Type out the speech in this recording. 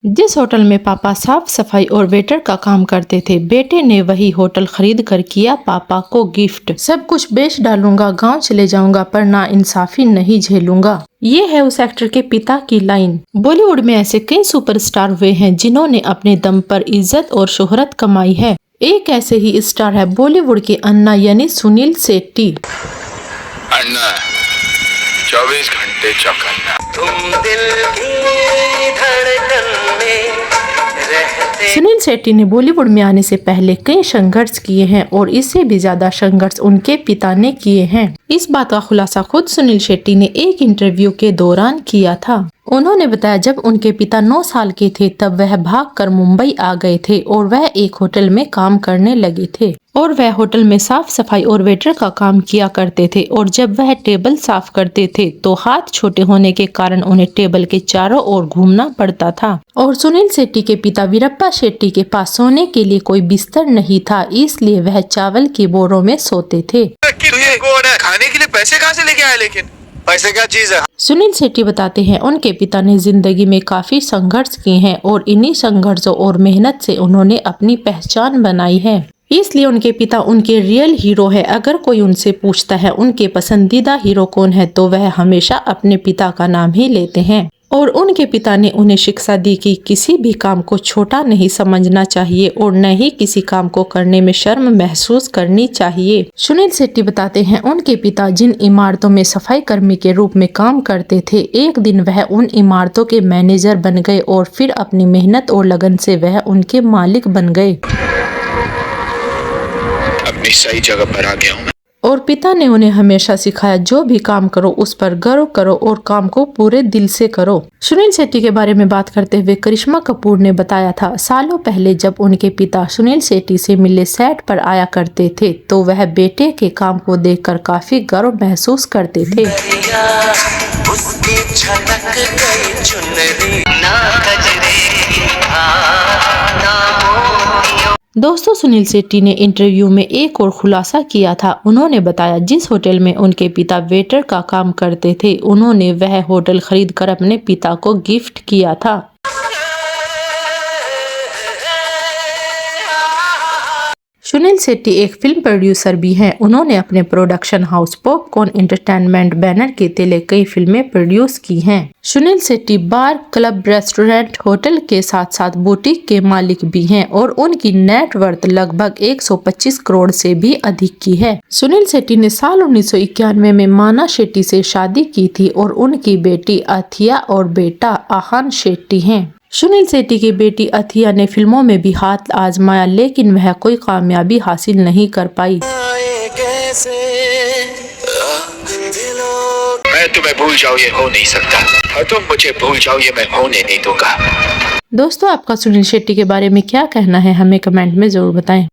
जिस होटल में पापा साफ सफाई और वेटर का काम करते थे, बेटे ने वही होटल खरीद कर किया पापा को गिफ्ट। सब कुछ बेच डालूंगा, गांव चले जाऊंगा, पर ना इंसाफी नहीं झेलूंगा। ये है उस एक्टर के पिता की लाइन। बॉलीवुड में ऐसे कई सुपरस्टार हुए हैं जिन्होंने अपने दम पर इज्जत और शोहरत कमाई है। एक ऐसे ही स्टार है बॉलीवुड के अन्ना यानी सुनील शेट्टी। अन्ना 24 घंटे चौकन्ना। तुम दिल की धड़कन में रहते। सुनील शेट्टी ने बॉलीवुड में आने से पहले कई संघर्ष किए हैं और इससे भी ज्यादा संघर्ष उनके पिता ने किए हैं। इस बात का खुलासा खुद सुनील शेट्टी ने एक इंटरव्यू के दौरान किया था। उन्होंने बताया जब उनके पिता 9 साल के थे तब वह भागकर मुंबई आ गए थे और वह एक होटल में काम करने लगे थे और वह होटल में साफ सफाई और वेटर का काम किया करते थे। और जब वह टेबल साफ करते थे तो हाथ छोटे होने के कारण उन्हें टेबल के चारों ओर घूमना पड़ता था। और सुनील शेट्टी के पिता वीरप्पा शेट्टी के पास सोने के लिए कोई बिस्तर नहीं था, इसलिए वह चावल के बोरों में सोते थे। खाने के लिए पैसे कहाँ से लेके आए? लेकिन पैसे क्या चीज है? सुनील शेट्टी बताते हैं उनके पिता ने जिंदगी में काफी संघर्ष किए हैं और इन्हीं संघर्षों और मेहनत से उन्होंने अपनी पहचान बनाई है, इसलिए उनके पिता उनके रियल हीरो है। अगर कोई उनसे पूछता है उनके पसंदीदा हीरो कौन है तो वह हमेशा अपने पिता का नाम ही लेते हैं। और उनके पिता ने उन्हें शिक्षा दी कि किसी भी काम को छोटा नहीं समझना चाहिए और न ही किसी काम को करने में शर्म महसूस करनी चाहिए। सुनील शेट्टी बताते हैं उनके पिता जिन इमारतों में सफाई कर्मी के रूप में काम करते थे, एक दिन वह उन इमारतों के मैनेजर बन गए और फिर अपनी मेहनत और लगन से वह उनके मालिक बन गए। अपनी सही जगह पर आ गया हूँ। और पिता ने उन्हें हमेशा सिखाया जो भी काम करो उस पर गर्व करो और काम को पूरे दिल से करो। सुनील शेट्टी के बारे में बात करते हुए करिश्मा कपूर ने बताया था सालों पहले जब उनके पिता सुनील शेट्टी से मिलने सेट पर आया करते थे तो वह बेटे के काम को देखकर काफी गर्व महसूस करते थे। उसकी झलक गई चुनरी ना दोस्तों, सुनील शेट्टी ने इंटरव्यू में एक और खुलासा किया था। उन्होंने बताया जिस होटल में उनके पिता वेटर का काम करते थे उन्होंने वह होटल खरीद कर अपने पिता को गिफ्ट किया था। सुनील शेट्टी एक फिल्म प्रोड्यूसर भी हैं। उन्होंने अपने production house popcorn entertainment banner के तले कई फिल्में प्रोड्यूस की हैं। सुनील शेट्टी बार, क्लब, रेस्टोरेंट, होटल के साथ साथ बुटीक के मालिक भी हैं और उनकी नेट वर्थ लगभग 125 करोड़ से भी अधिक की है। सुनील शेट्टी ने साल 1991 में माना शेट्टी से शादी की थी और उनकी बेटी अथिया और बेटा आहान शेट्टी हैं। सुनील शेट्टी की बेटी अथिया ने फिल्मों में भी हाथ आजमाया लेकिन वह कोई कामयाबी हासिल नहीं कर पाई। मैं तुम्हें भूल जाऊँ ये हो नहीं सकता, और तुम मुझे भूल जाओ ये मैं होने नहीं दूंगा। दोस्तों, आपका सुनील शेट्टी के बारे में क्या कहना है हमें कमेंट में जरूर बताएं।